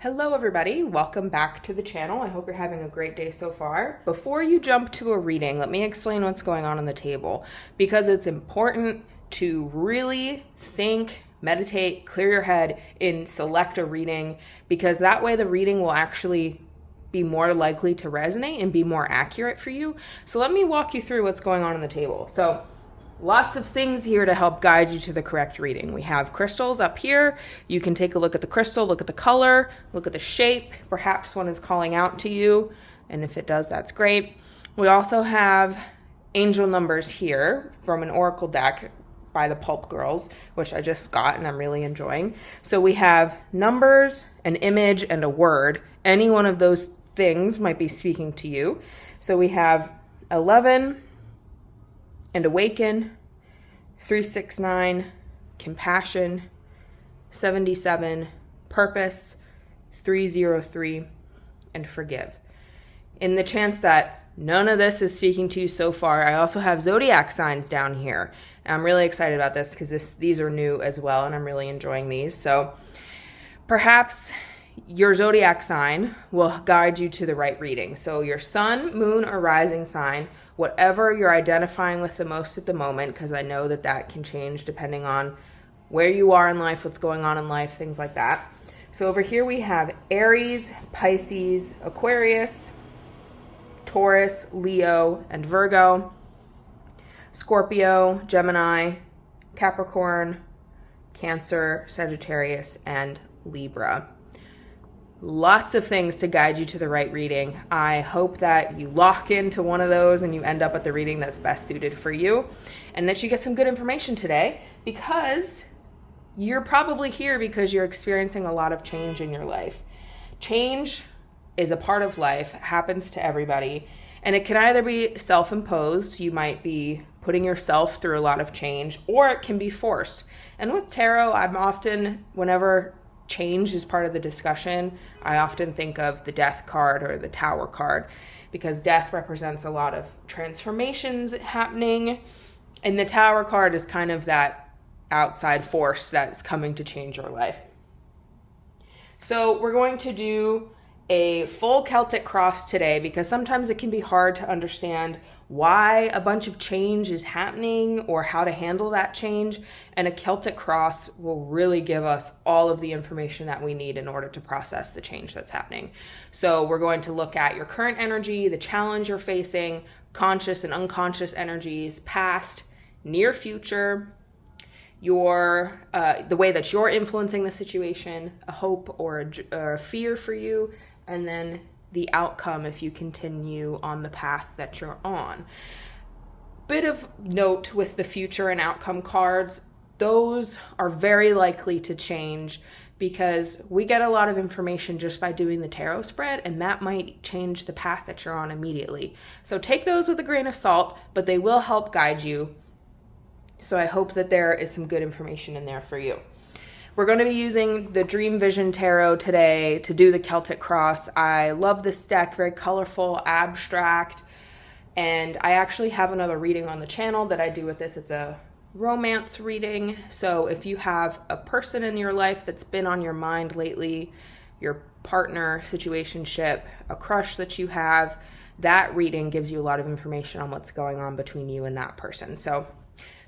Hello everybody, welcome back to the channel. I hope you're having a great day so far. Before you jump to a reading, let me explain what's going on the table because it's important to really think, meditate, clear your head and select a reading because that way the reading will actually be more likely to resonate and be more accurate for you. So let me walk you through what's going on the table. So lots of things here to help guide you to the correct reading. We have crystals up here. You can take a look at the crystal, look at the color, look at the shape. Perhaps one is calling out to you, and if it does, that's great. We also have angel numbers here from an oracle deck by the Pulp Girls, which I just got and I'm really enjoying. So we have numbers, an image, and a word. Any one of those things might be speaking to you. So we have 11, and awaken, 369, compassion, 77, purpose, 303, and forgive. In the chance that none of this is speaking to you so far, I also have zodiac signs down here. And I'm really excited about this because these are new as well, and I'm really enjoying these. So perhaps your zodiac sign will guide you to the right reading. So your sun, moon, or rising sign, whatever you're identifying with the most at the moment, because I know that can change depending on where you are in life, what's going on in life, things like that. So over here we have Aries, Pisces, Aquarius, Taurus, Leo, and Virgo, Scorpio, Gemini, Capricorn, Cancer, Sagittarius, and Libra. Lots of things to guide you to the right reading. I hope that you lock into one of those and you end up at the reading that's best suited for you and that you get some good information today because you're probably here because you're experiencing a lot of change in your life. Change is a part of life, happens to everybody, and it can either be self-imposed, you might be putting yourself through a lot of change, or it can be forced. And with tarot, I'm often, whenever change is part of the discussion, I often think of the death card or the tower card because death represents a lot of transformations happening, and the tower card is kind of that outside force that's coming to change your life. So we're going to do a full Celtic Cross today because sometimes it can be hard to understand why a bunch of change is happening or how to handle that change. And a Celtic Cross will really give us all of the information that we need in order to process the change that's happening. So we're going to look at your current energy, the challenge you're facing, conscious and unconscious energies, past, near future, your the way that you're influencing the situation, a hope or a fear for you, and then the outcome if you continue on the path that you're on. Bit of note with the future and outcome cards, those are very likely to change because we get a lot of information just by doing the tarot spread, and that might change the path that you're on immediately. So take those with a grain of salt, but they will help guide you. So I hope that there is some good information in there for you. We're going to be using the Dream Vision Tarot today to do the Celtic Cross. I love this deck, very colorful, abstract, and I actually have another reading on the channel that I do with this. It's a romance reading, so if you have a person in your life that's been on your mind lately, your partner, situationship, a crush that you have, that reading gives you a lot of information on what's going on between you and that person. So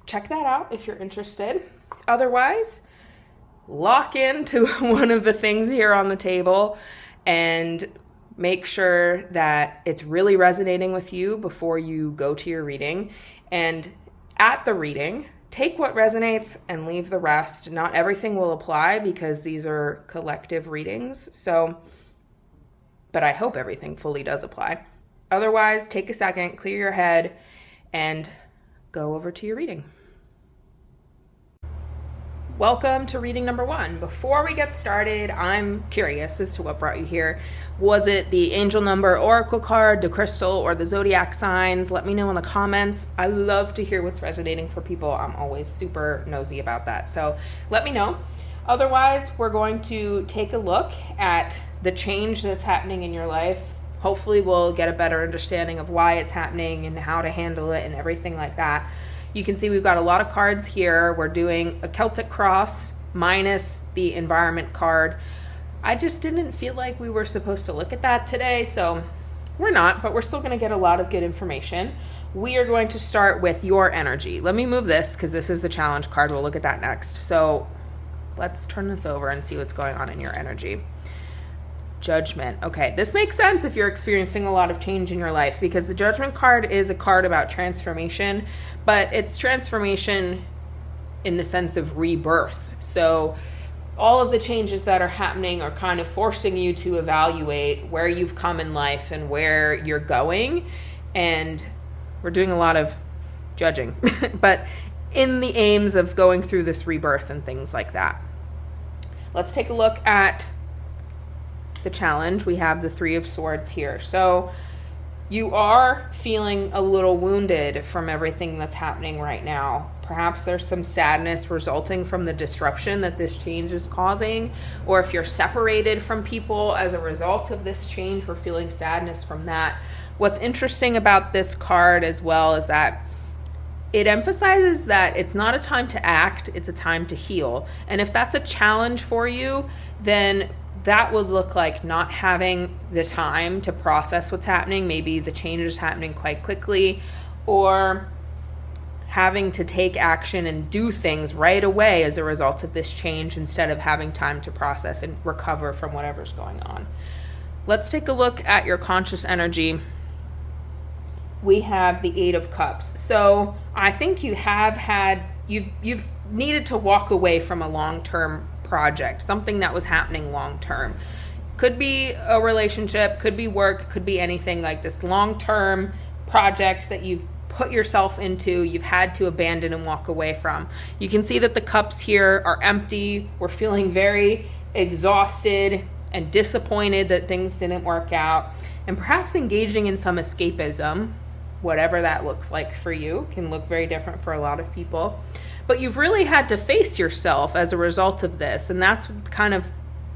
check that out if you're interested. Otherwise, lock into one of the things here on the table and make sure that it's really resonating with you before you go to your reading. And at the reading, take what resonates and leave the rest. Not everything will apply because these are collective readings. But I hope everything fully does apply. Otherwise, take a second, clear your head, and go over to your reading. Welcome to reading number 1. Before we get started, I'm curious as to what brought you here. Was it the angel number oracle card, the crystal, or the zodiac signs? Let me know in the comments. I love to hear what's resonating for people. I'm always super nosy about that. So let me know. Otherwise, we're going to take a look at the change that's happening in your life. Hopefully we'll get a better understanding of why it's happening and how to handle it and everything like that. You can see we've got a lot of cards here. We're doing a Celtic Cross minus the environment card. I just didn't feel like we were supposed to look at that today, so we're not, but we're still going to get a lot of good information. We are going to start with your energy. Let me move this because this is the challenge card. We'll look at that next. So let's turn this over and see what's going on in your energy. Judgment. Okay, this makes sense if you're experiencing a lot of change in your life, because the Judgment card is a card about transformation, but it's transformation in the sense of rebirth. So all of the changes that are happening are kind of forcing you to evaluate where you've come in life and where you're going. And we're doing a lot of judging, but in the aims of going through this rebirth and things like that. Let's take a look at the challenge. We have the 3 of Swords here. So you are feeling a little wounded from everything that's happening right now. Perhaps there's some sadness resulting from the disruption that this change is causing, or if you're separated from people as a result of this change, we're feeling sadness from that. What's interesting about this card as well is that it emphasizes that it's not a time to act, it's a time to heal. And if that's a challenge for you, then that would look like not having the time to process what's happening. Maybe the change is happening quite quickly, or having to take action and do things right away as a result of this change instead of having time to process and recover from whatever's going on. Let's take a look at your conscious energy. We have the 8 of Cups. So I think you have had, you've needed to walk away from a long-term project, something that was happening long-term. Could be a relationship, could be work, could be anything like this long-term project that you've put yourself into, you've had to abandon and walk away from. You can see that the cups here are empty. We're feeling very exhausted and disappointed that things didn't work out, and perhaps engaging in some escapism, whatever that looks like for you. Can look very different for a lot of people. But you've really had to face yourself as a result of this, and that's what kind of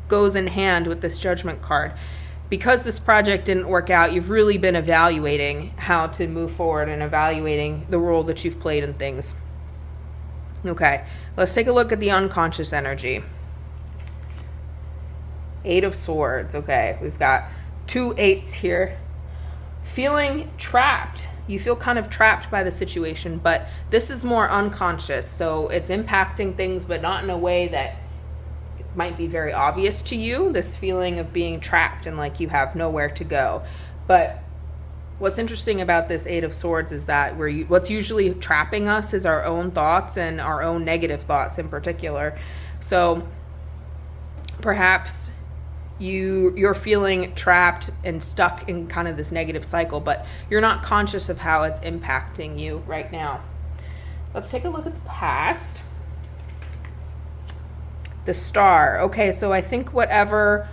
goes in hand with this Judgment card. Because this project didn't work out, you've really been evaluating how to move forward and evaluating the role that you've played in things. Okay, let's take a look at the unconscious energy. 8 of Swords. Okay, we've got 2 8s here. Feeling trapped. You feel kind of trapped by the situation, but this is more unconscious, so it's impacting things, but not in a way that might be very obvious to you, this feeling of being trapped and like you have nowhere to go. But what's interesting about this 8 of Swords is that what's usually trapping us is our own thoughts, and our own negative thoughts in particular. So perhaps you're feeling trapped and stuck in kind of this negative cycle, but you're not conscious of how it's impacting you right now. Let's take a look at the past. The Star. Okay, so I think whatever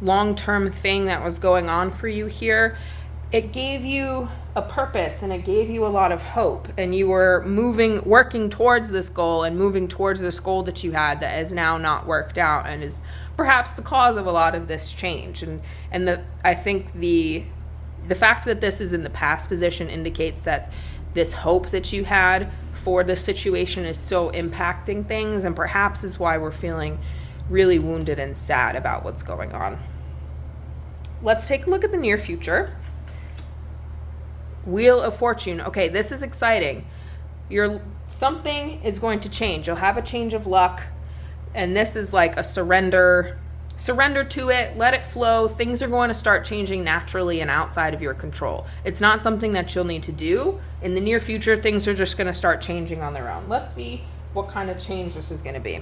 long-term thing that was going on for you here, it gave you a purpose and it gave you a lot of hope, and you were working towards this goal and moving towards this goal that you had that is now not worked out and is perhaps the cause of a lot of this change. I think the fact that this is in the past position indicates that this hope that you had for this situation is still impacting things, and perhaps is why we're feeling really wounded and sad about what's going on. Let's take a look at the near future. Wheel of Fortune. Okay, this is exciting. Something is going to change. You'll have a change of luck, and this is like a surrender to it, let it flow. Things are going to start changing naturally and outside of your control. It's not something that you'll need to do. In the near future, things are just going to start changing on their own. Let's see what kind of change this is going to be.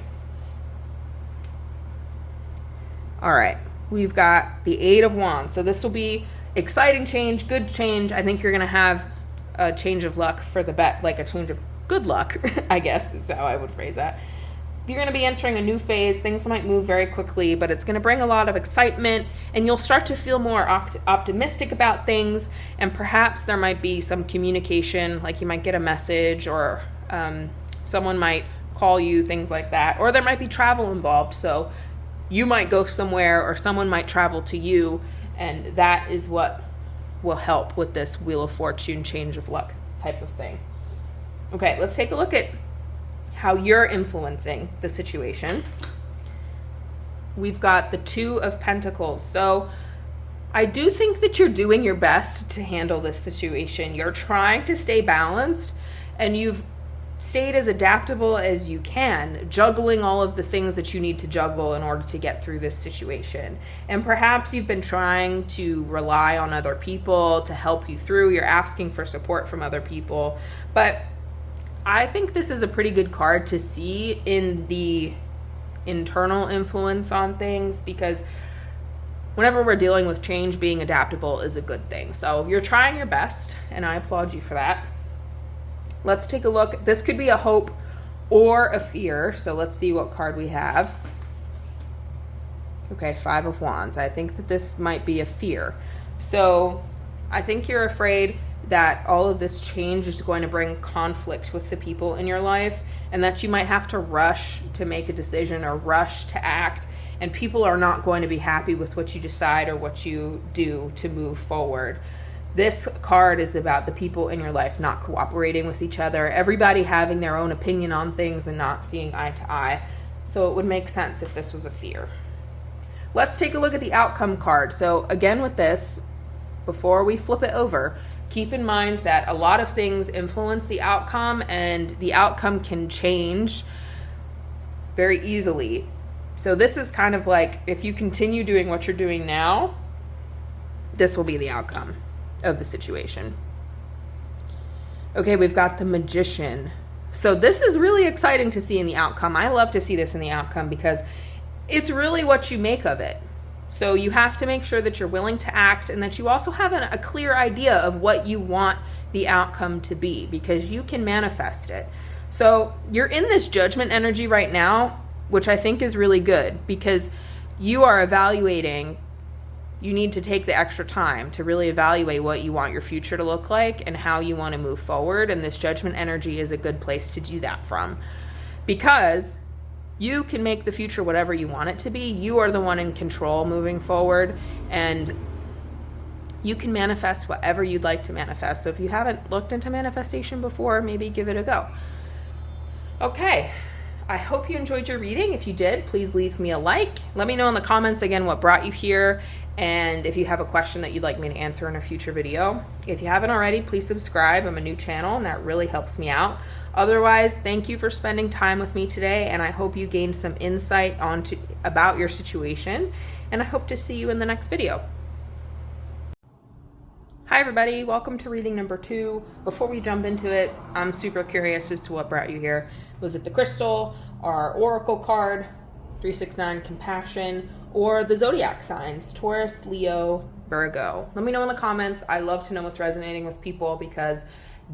All right, we've got the 8 of Wands. So this will be exciting change, good change. I think you're going to have a change of luck for the like a change of good luck, I guess is how I would phrase that. You're going to be entering a new phase. Things might move very quickly, but it's going to bring a lot of excitement, and you'll start to feel more optimistic about things, and perhaps there might be some communication, like you might get a message, or someone might call you, things like that, or there might be travel involved, so you might go somewhere or someone might travel to you, and that is what will help with this Wheel of Fortune change of luck type of thing. Okay, let's take a look at how you're influencing the situation. we've got the Two of Pentacles. So I do think that you're doing your best to handle this situation. You're trying to stay balanced, and you've stayed as adaptable as you can, juggling all of the things that you need to juggle in order to get through this situation. And perhaps you've been trying to rely on other people to help you through. You're asking for support from other people. But I think this is a pretty good card to see in the internal influence on things, because whenever we're dealing with change, being adaptable is a good thing. So you're trying your best, and I applaud you for that. Let's take a look. This could be a hope or a fear. So let's see what card we have. Okay, Five of Wands. I think that this might be a fear. So I think you're afraid that all of this change is going to bring conflict with the people in your life, and that you might have to rush to make a decision or rush to act, and people are not going to be happy with what you decide or what you do to move forward. This card is about the people in your life not cooperating with each other, everybody having their own opinion on things and not seeing eye to eye. So it would make sense if this was a fear. Let's take a look at the outcome card. So again with this, before we flip it over, keep in mind that a lot of things influence the outcome, and the outcome can change very easily. So this is kind of like, if you continue doing what you're doing now, this will be the outcome of the situation. Okay, we've got the Magician. So this is really exciting to see in the outcome. I love to see this in the outcome because it's really what you make of it. So you have to make sure that you're willing to act, and that you also have a clear idea of what you want the outcome to be, because you can manifest it. So you're in this Judgment energy right now, which I think is really good, because you are evaluating. You need to take the extra time to really evaluate what you want your future to look like and how you want to move forward. And this Judgment energy is a good place to do that from, because you can make the future whatever you want it to be. You are the one in control moving forward, and you can manifest whatever you'd like to manifest. So if you haven't looked into manifestation before, maybe give it a go. Okay. I hope you enjoyed your reading. If you did, please leave me a like. Let me know in the comments again what brought you here, and if you have a question that you'd like me to answer in a future video. If you haven't already, please subscribe. I'm a new channel, and that really helps me out. Otherwise, thank you for spending time with me today, and I hope you gained some insight about your situation, and I hope to see you in the next video. Hi everybody, welcome to reading number 2. Before we jump into it, I'm super curious as to what brought you here. Was it the crystal, our oracle card, 369 compassion, or the zodiac signs, Taurus, Leo, Virgo? Let me know in the comments. I love to know what's resonating with people, because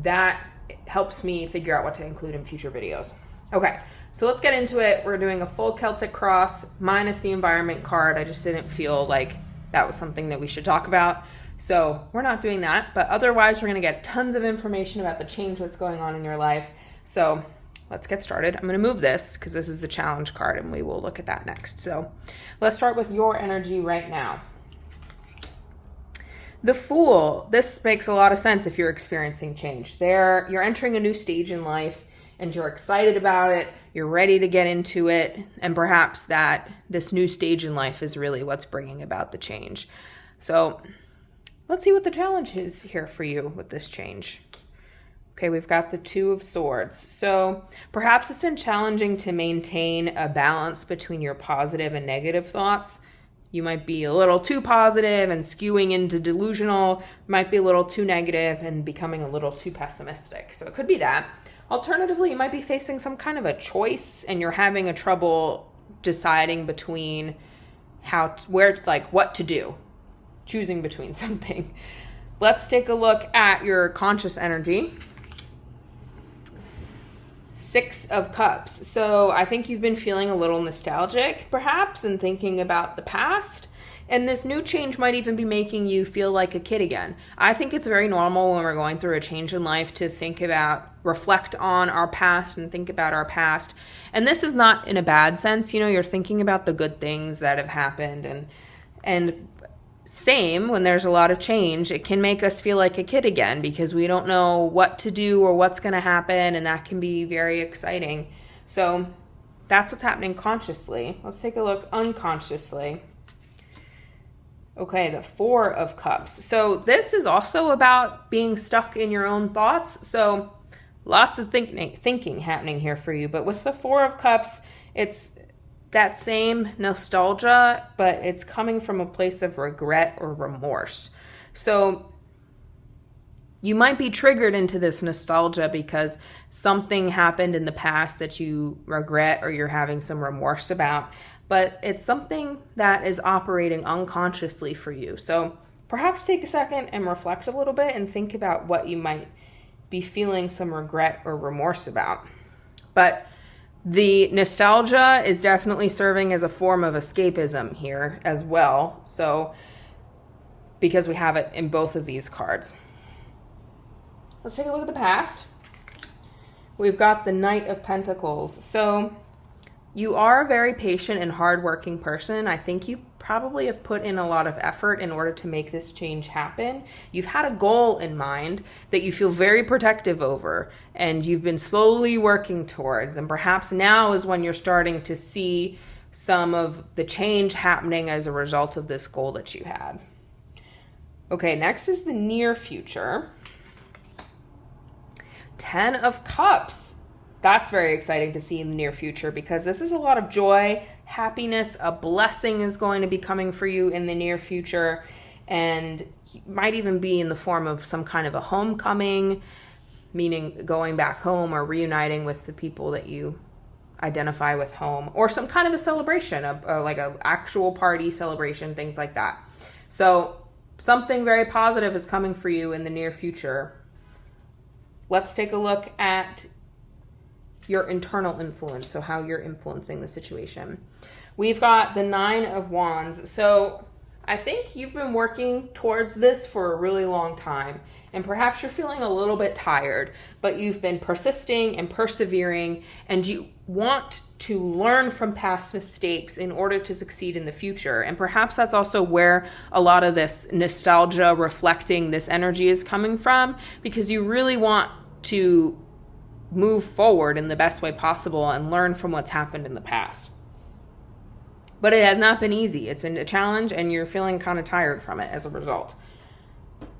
that helps me figure out what to include in future videos. Okay, so let's get into it. We're doing a full Celtic Cross minus the environment card. I just didn't feel like that was something that we should talk about. So we're not doing that, but otherwise we're going to get tons of information about the change that's going on in your life. So let's get started. I'm going to move this because this is the challenge card, and we will look at that next. So let's start with your energy right now. The Fool. This makes a lot of sense if you're experiencing change. You're entering a new stage in life, and you're excited about it. You're ready to get into it, and perhaps that this new stage in life is really what's bringing about the change. So let's see what the challenge is here for you with this change. Okay, we've got the Two of Swords. So perhaps it's been challenging to maintain a balance between your positive and negative thoughts. You might be a little too positive and skewing into delusional, might be a little too negative and becoming a little too pessimistic. So it could be that. Alternatively, you might be facing some kind of a choice, and you're having a trouble deciding between what to do. Choosing between something. Let's take a look at your conscious energy. Six of Cups. So I think you've been feeling a little nostalgic, perhaps, and thinking about the past. And this new change might even be making you feel like a kid again. I think it's very normal when we're going through a change in life to reflect on our past and think about our past. And this is not in a bad sense. You're thinking about the good things that have happened, and same, when there's a lot of change, it can make us feel like a kid again, because we don't know what to do or what's going to happen, and that can be very exciting. So that's what's happening consciously. Let's take a look unconsciously. Okay, the Four of Cups. So this is also about being stuck in your own thoughts. So lots of thinking happening here for you. But with the Four of Cups, it's that same nostalgia, but it's coming from a place of regret or remorse. So you might be triggered into this nostalgia because something happened in the past that you regret or you're having some remorse about, but it's something that is operating unconsciously for you. So perhaps take a second and reflect a little bit and think about what you might be feeling some regret or remorse about. But the nostalgia is definitely serving as a form of escapism here as well. So, because we have it in both of these cards. Let's take a look at the past. We've got the Knight of Pentacles. So you are a very patient and hardworking person. I think you probably have put in a lot of effort in order to make this change happen. You've had a goal in mind that you feel very protective over, and you've been slowly working towards. And perhaps now is when you're starting to see some of the change happening as a result of this goal that you had. Okay, next is the near future. 10 of Cups. That's very exciting to see in the near future because this is a lot of joy, happiness, a blessing is going to be coming for you in the near future, and it might even be in the form of some kind of a homecoming, meaning going back home or reuniting with the people that you identify with home, or some kind of a celebration, like an actual party celebration, things like that. So something very positive is coming for you in the near future. Let's take a look at your internal influence, so how you're influencing the situation. We've got the Nine of Wands. So I think you've been working towards this for a really long time, and perhaps you're feeling a little bit tired, but you've been persisting and persevering, and you want to learn from past mistakes in order to succeed in the future. And perhaps that's also where a lot of this nostalgia reflecting this energy is coming from, because you really want to move forward in the best way possible and learn from what's happened in the past. But it has not been easy. It's been a challenge, and you're feeling kind of tired from it as a result.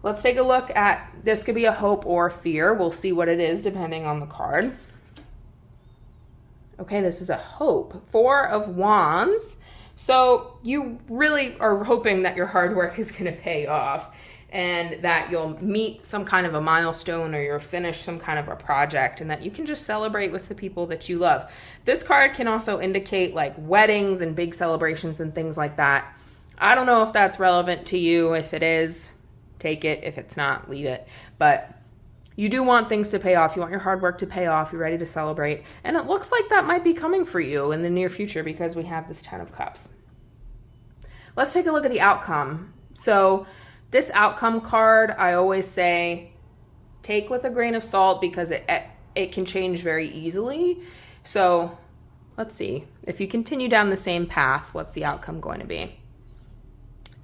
Let's take a look at, this could be a hope or fear. We'll see what it is depending on the card. Okay, this is a hope. Four of Wands. So you really are hoping that your hard work is going to pay off, and that you'll meet some kind of a milestone, or you'll finish some kind of a project, and that you can just celebrate with the people that you love. This card can also indicate like weddings and big celebrations and things like that. I don't know if that's relevant to you. If it is, take it. If it's not, leave it. But you do want things to pay off. You want your hard work to pay off. You're ready to celebrate. And it looks like that might be coming for you in the near future because we have this 10 of Cups. Let's take a look at the outcome. So this outcome card, I always say, take with a grain of salt because it can change very easily. So let's see. If you continue down the same path, what's the outcome going to be?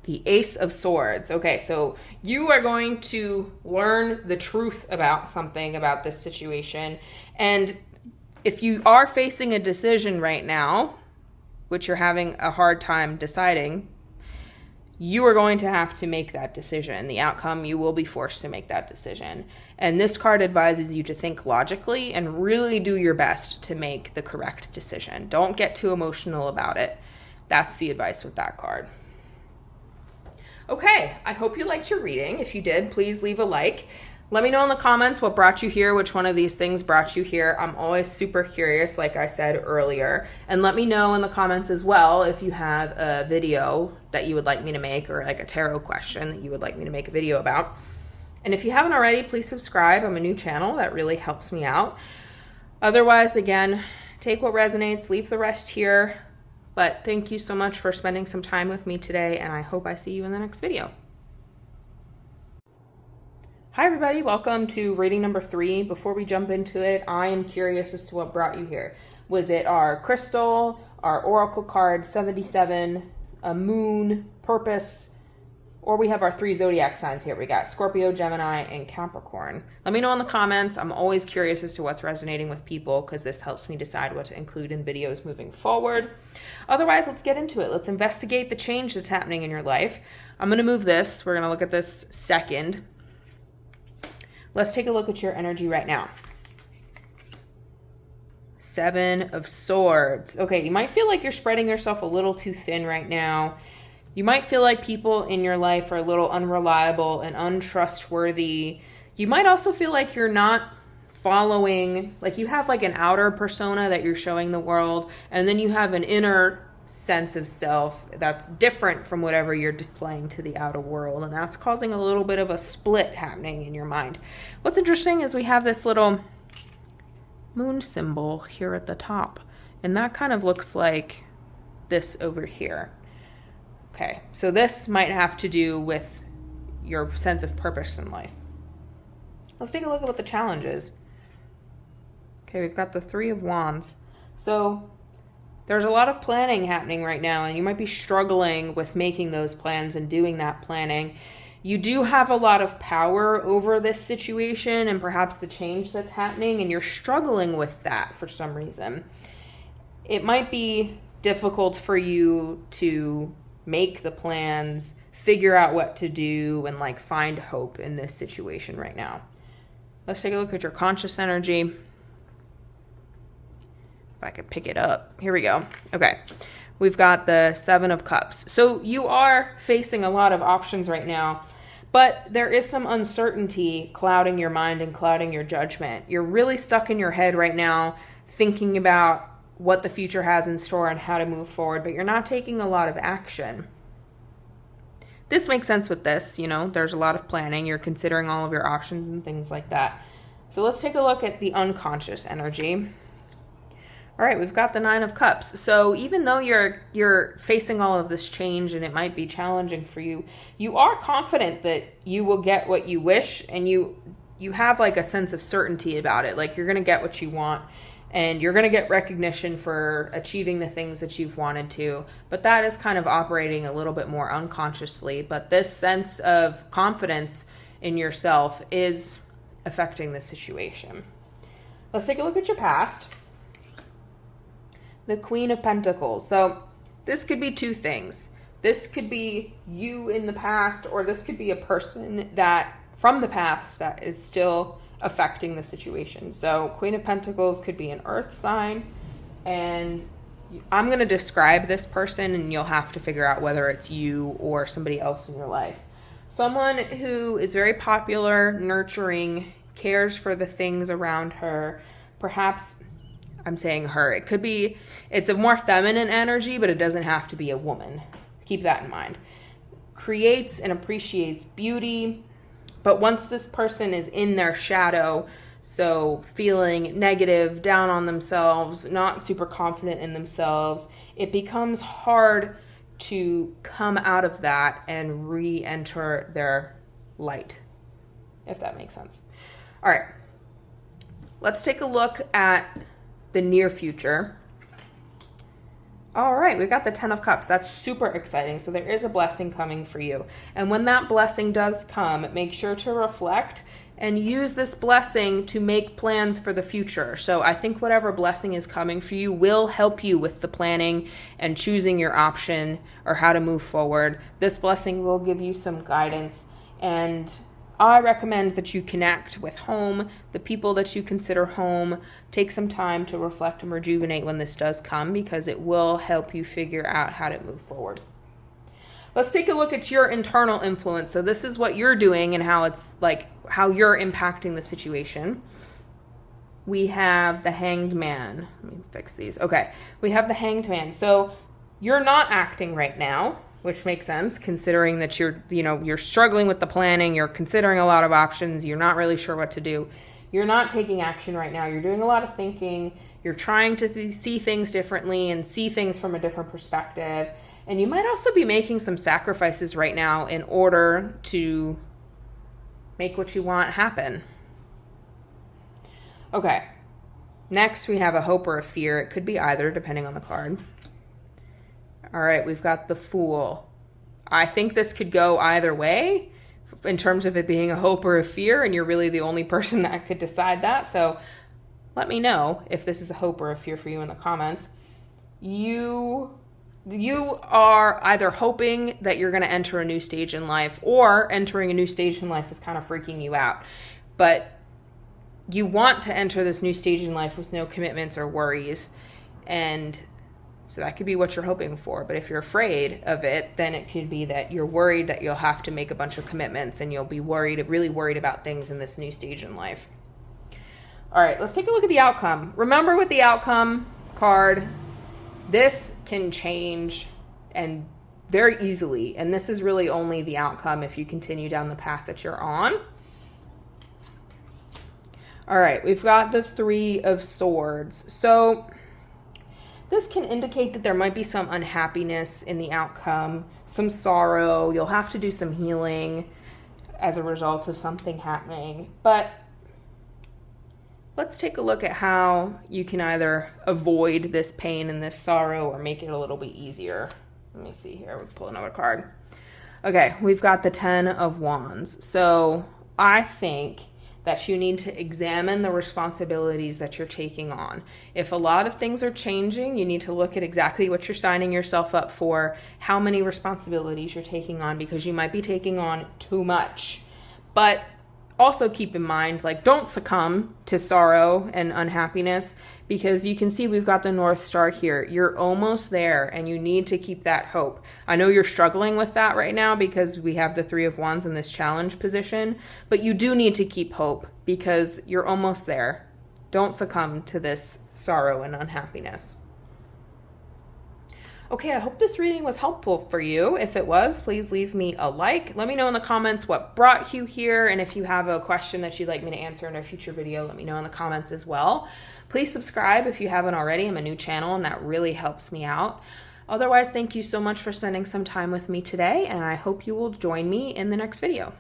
The Ace of Swords. Okay, so you are going to learn the truth about something, about this situation. And if you are facing a decision right now, which you're having a hard time deciding, you are going to have to make that decision. The outcome, you will be forced to make that decision. And this card advises you to think logically and really do your best to make the correct decision. Don't get too emotional about it. That's the advice with that card. Okay, I hope you liked your reading. If you did, please leave a like. Let me know in the comments what brought you here, which one of these things brought you here. I'm always super curious, like I said earlier. And let me know in the comments as well if you have a video that you would like me to make, or like a tarot question that you would like me to make a video about. And if you haven't already, please subscribe. I'm a new channel. That really helps me out. Otherwise, again, take what resonates, leave the rest here. But thank you so much for spending some time with me today, and I hope I see you in the next video. Hi everybody, welcome to reading number 3. Before we jump into it, I am curious as to what brought you here. Was it our crystal, our oracle card 77, a moon, purpose, Or we have our 3 zodiac signs here. We got Scorpio, Gemini, and Capricorn. Let me know in the comments. I'm always curious as to what's resonating with people because this helps me decide what to include in videos moving forward. Otherwise, let's get into it. Let's investigate the change that's happening in your life. I'm going to move this. We're going to look at this second. Let's take a look at your energy right now. 7 of Swords. Okay, you might feel like you're spreading yourself a little too thin right now. You might feel like people in your life are a little unreliable and untrustworthy. You might also feel like you're not following, like you have like an outer persona that you're showing the world, and then you have an inner sense of self that's different from whatever you're displaying to the outer world, and that's causing a little bit of a split happening in your mind. What's interesting is we have this little moon symbol here at the top, and that kind of looks like this over here. Okay, so this might have to do with your sense of purpose in life. Let's take a look at what the challenge is. Okay, we've got the 3 of Wands. So there's a lot of planning happening right now, and you might be struggling with making those plans and doing that planning. You do have a lot of power over this situation and perhaps the change that's happening, and you're struggling with that for some reason. It might be difficult for you to make the plans, figure out what to do, and like find hope in this situation right now. Let's take a look at your conscious energy. If I could pick it up. Here we go. Okay. We've got the 7 of Cups. So you are facing a lot of options right now, but there is some uncertainty clouding your mind and clouding your judgment. You're really stuck in your head right now, thinking about what the future has in store and how to move forward, but you're not taking a lot of action. This makes sense with this, you know, there's a lot of planning. You're considering all of your options and things like that. So let's take a look at the unconscious energy. All right, we've got the 9 of Cups. So even though you're facing all of this change and it might be challenging for you, you are confident that you will get what you wish, and you have like a sense of certainty about it. Like you're going to get what you want, and you're going to get recognition for achieving the things that you've wanted to. But that is kind of operating a little bit more unconsciously. But this sense of confidence in yourself is affecting the situation. Let's take a look at your past. The Queen of Pentacles. So this could be 2 things. This could be you in the past, or this could be a person that from the past that is still affecting the situation. So Queen of Pentacles could be an earth sign, and I'm going to describe this person and you'll have to figure out whether it's you or somebody else in your life. Someone who is very popular, nurturing, cares for the things around her. Perhaps I'm saying her. It could be, it's a more feminine energy, but it doesn't have to be a woman. Keep that in mind. Creates and appreciates beauty. But once this person is in their shadow, so feeling negative, down on themselves, not super confident in themselves, it becomes hard to come out of that and re-enter their light, if that makes sense. All right, let's take a look at the near future. All right, we've got the 10 of Cups. That's super exciting. So there is a blessing coming for you. And when that blessing does come, make sure to reflect and use this blessing to make plans for the future. So I think whatever blessing is coming for you will help you with the planning and choosing your option or how to move forward. This blessing will give you some guidance, and I recommend that you connect with home, the people that you consider home. Take some time to reflect and rejuvenate when this does come, because it will help you figure out how to move forward. Let's take a look at your internal influence. So this is what you're doing and how it's like, how you're impacting the situation. We have the Hanged Man. Let me fix these. Okay, we have the Hanged Man. So you're not acting right now, which makes sense considering that you're struggling with the planning, you're considering a lot of options, you're not really sure what to do. You're not taking action right now. You're doing a lot of thinking. You're trying to see things differently and see things from a different perspective. And you might also be making some sacrifices right now in order to make what you want happen. Okay. Next, we have a hope or a fear. It could be either, depending on the card. All right, we've got the Fool. I think this could go either way in terms of it being a hope or a fear, and you're really the only person that could decide that. So let me know if this is a hope or a fear for you in the comments. You are either hoping that you're going to enter a new stage in life, or entering a new stage in life is kind of freaking you out. But you want to enter this new stage in life with no commitments or worries. And so that could be what you're hoping for. But if you're afraid of it, then it could be that you're worried that you'll have to make a bunch of commitments, and you'll be really worried about things in this new stage in life. All right, let's take a look at the outcome. Remember, with the outcome card, this can change and very easily. And this is really only the outcome if you continue down the path that you're on. All right, we've got the Three of Swords. So this can indicate that there might be some unhappiness in the outcome, some sorrow. You'll have to do some healing as a result of something happening. But let's take a look at how you can either avoid this pain and this sorrow or make it a little bit easier. Let me see here. We'll pull another card. Okay, we've got the Ten of Wands. So I think that you need to examine the responsibilities that you're taking on. If a lot of things are changing, you need to look at exactly what you're signing yourself up for, how many responsibilities you're taking on, because you might be taking on too much. But also keep in mind, like, don't succumb to sorrow and unhappiness, because you can see we've got the North Star here. You're almost there, and you need to keep that hope. I know you're struggling with that right now because we have the Three of Wands in this challenge position, but you do need to keep hope because you're almost there. Don't succumb to this sorrow and unhappiness. Okay, I hope this reading was helpful for you. If it was, please leave me a like. Let me know in the comments what brought you here, and if you have a question that you'd like me to answer in a future video, let me know in the comments as well. Please subscribe if you haven't already. I'm a new channel, and that really helps me out. Otherwise, thank you so much for spending some time with me today, and I hope you will join me in the next video.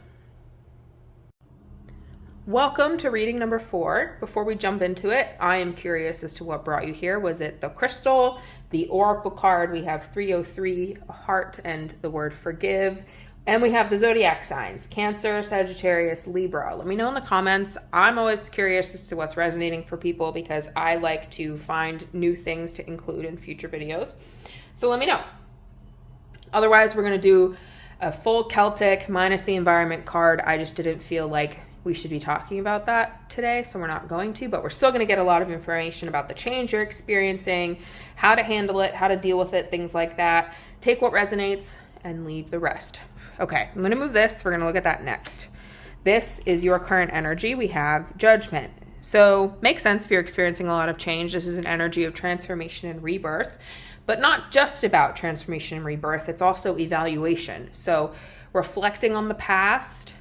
Welcome to reading number 4. Before we jump into it, I am curious as to what brought you here. Was it the crystal, the oracle card? We have 303, a heart, and the word forgive. And we have the zodiac signs, Cancer, Sagittarius, Libra. Let me know in the comments. I'm always curious as to what's resonating for people because I like to find new things to include in future videos. So let me know. Otherwise, we're going to do a full Celtic minus the environment card. I just didn't feel like we should be talking about that today, so we're not going to, but we're still going to get a lot of information about the change you're experiencing, how to handle it, how to deal with it, things like that. Take what resonates and leave the rest. Okay, I'm going to move this. We're going to look at that next. This is your current energy. We have Judgment. So makes sense if you're experiencing a lot of change. This is an energy of transformation and rebirth, but not just about transformation and rebirth. It's also evaluation. So reflecting on the past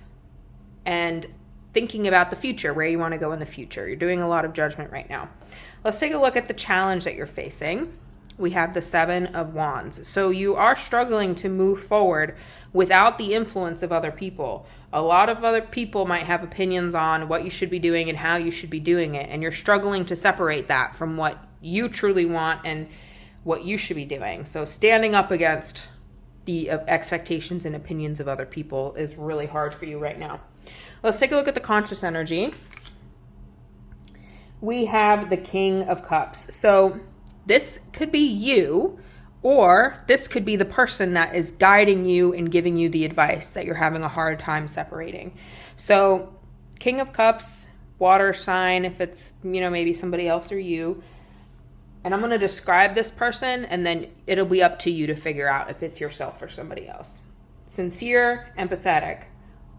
and thinking about the future, where you want to go in the future. You're doing a lot of judgment right now. Let's take a look at the challenge that you're facing. We have the Seven of Wands. So you are struggling to move forward without the influence of other people. A lot of other people might have opinions on what you should be doing and how you should be doing it, and you're struggling to separate that from what you truly want and what you should be doing. So standing up against the expectations and opinions of other people is really hard for you right now. Let's take a look at the conscious energy. We have the King of Cups. So this could be you, or this could be the person that is guiding you and giving you the advice that you're having a hard time separating. So King of Cups, water sign, if it's, maybe somebody else or you. And I'm going to describe this person, and then it'll be up to you to figure out if it's yourself or somebody else. Sincere, empathetic,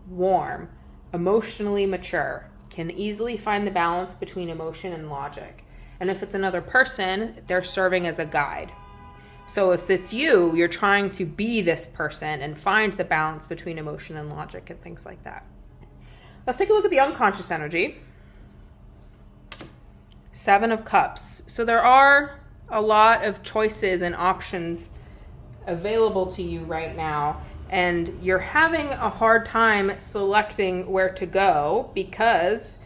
warm, emotionally mature, can easily find the balance between emotion and logic. And if it's another person, they're serving as a guide. So if it's you, you're trying to be this person and find the balance between emotion and logic and things like that. Let's take a look at the unconscious energy. Seven of Cups. So there are a lot of choices and options available to you right now, and you're having a hard time selecting where to go because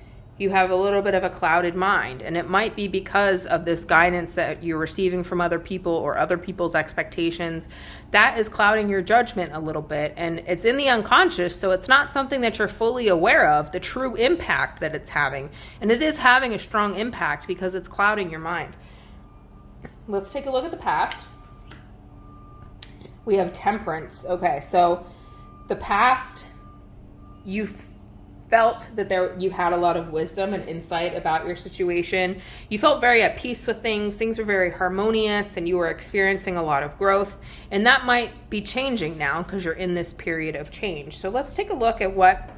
you have a little bit of a clouded mind. And it might be because of this guidance that you're receiving from other people or other people's expectations. That is clouding your judgment a little bit. And it's in the unconscious, so it's not something that you're fully aware of, the true impact that it's having. And it is having a strong impact because it's clouding your mind. Let's take a look at the past. We have Temperance. Okay, so the past, you felt that you had a lot of wisdom and insight about your situation. You felt very at peace with things. Things were very harmonious and you were experiencing a lot of growth. And that might be changing now because you're in this period of change. So let's take a look at what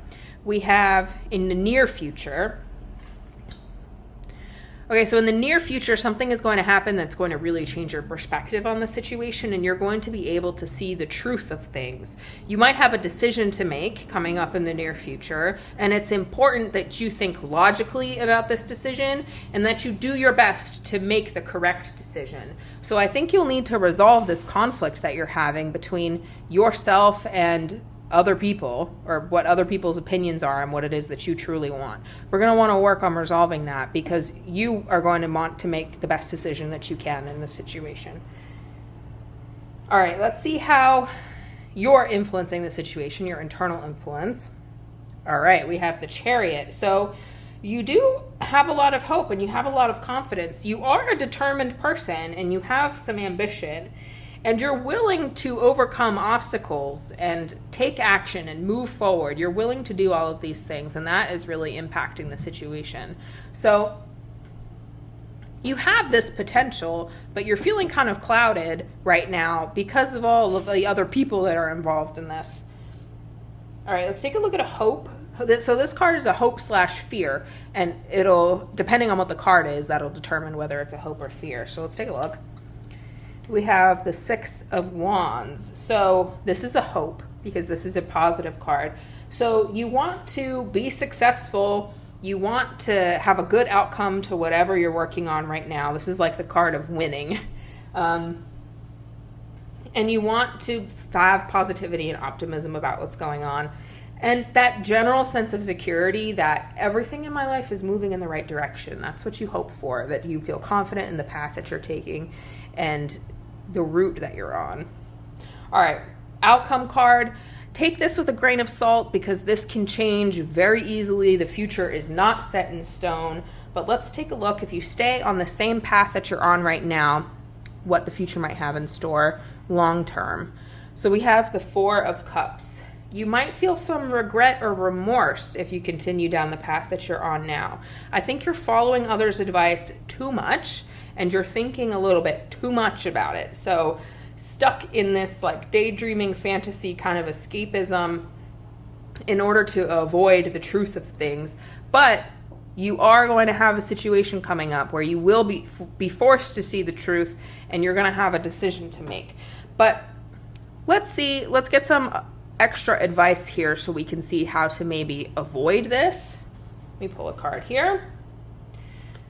we have in the near future. Okay, so in the near future, something is going to happen that's going to really change your perspective on the situation, and you're going to be able to see the truth of things. You might have a decision to make coming up in the near future, and it's important that you think logically about this decision and that you do your best to make the correct decision. So I think you'll need to resolve this conflict that you're having between yourself and other people, or what other people's opinions are and what it is that you truly want. We're going to want to work on resolving that because you are going to want to make the best decision that you can in this situation. All right, let's see how you're influencing the situation, your internal influence. All right, we have the Chariot. So you do have a lot of hope and you have a lot of confidence. You are a determined person and you have some ambition. And you're willing to overcome obstacles and take action and move forward. You're willing to do all of these things, and that is really impacting the situation. So you have this potential, but you're feeling kind of clouded right now because of all of the other people that are involved in this. All right, let's take a look at a hope. So this card is a hope/fear, and it'll, depending on what the card is, that'll determine whether it's a hope or fear. So let's take a look. We have the Six of Wands. So this is a hope because this is a positive card. So you want to be successful. You want to have a good outcome to whatever you're working on right now. This is like the card of winning. And you want to have positivity and optimism about what's going on. And that general sense of security that everything in my life is moving in the right direction. That's what you hope for, that you feel confident in the path that you're taking and the route that you're on. All right, outcome card. Take this with a grain of salt because this can change very easily. The future is not set in stone, but let's take a look. If you stay on the same path that you're on right now, what the future might have in store long term. So we have the Four of Cups. You might feel some regret or remorse if you continue down the path that you're on now. I think you're following others' advice too much and you're thinking a little bit too much about it. So stuck in this like daydreaming fantasy kind of escapism in order to avoid the truth of things. But you are going to have a situation coming up where you will be forced to see the truth and you're going to have a decision to make. But let's get some extra advice here so we can see how to maybe avoid this. Let me pull a card here.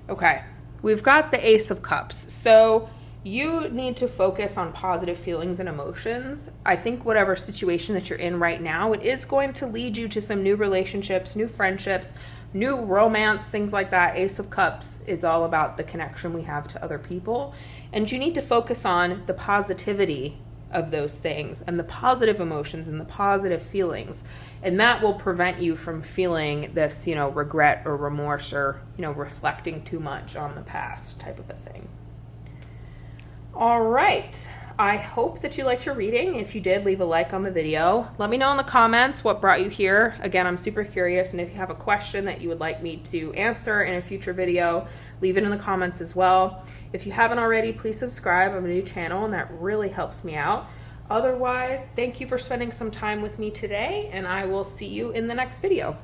Okay. We've got the Ace of Cups. So you need to focus on positive feelings and emotions. I think whatever situation that you're in right now, it is going to lead you to some new relationships, new friendships, new romance, things like that. Ace of Cups is all about the connection we have to other people. And you need to focus on the positivity of those things and the positive emotions and the positive feelings. And that will prevent you from feeling this, regret or remorse or, reflecting too much on the past type of a thing. All right. I hope that you liked your reading. If you did, leave a like on the video. Let me know in the comments what brought you here. Again, I'm super curious. And if you have a question that you would like me to answer in a future video, leave it in the comments as well. If you haven't already, please subscribe. I'm a new channel and that really helps me out. Otherwise, thank you for spending some time with me today and I will see you in the next video.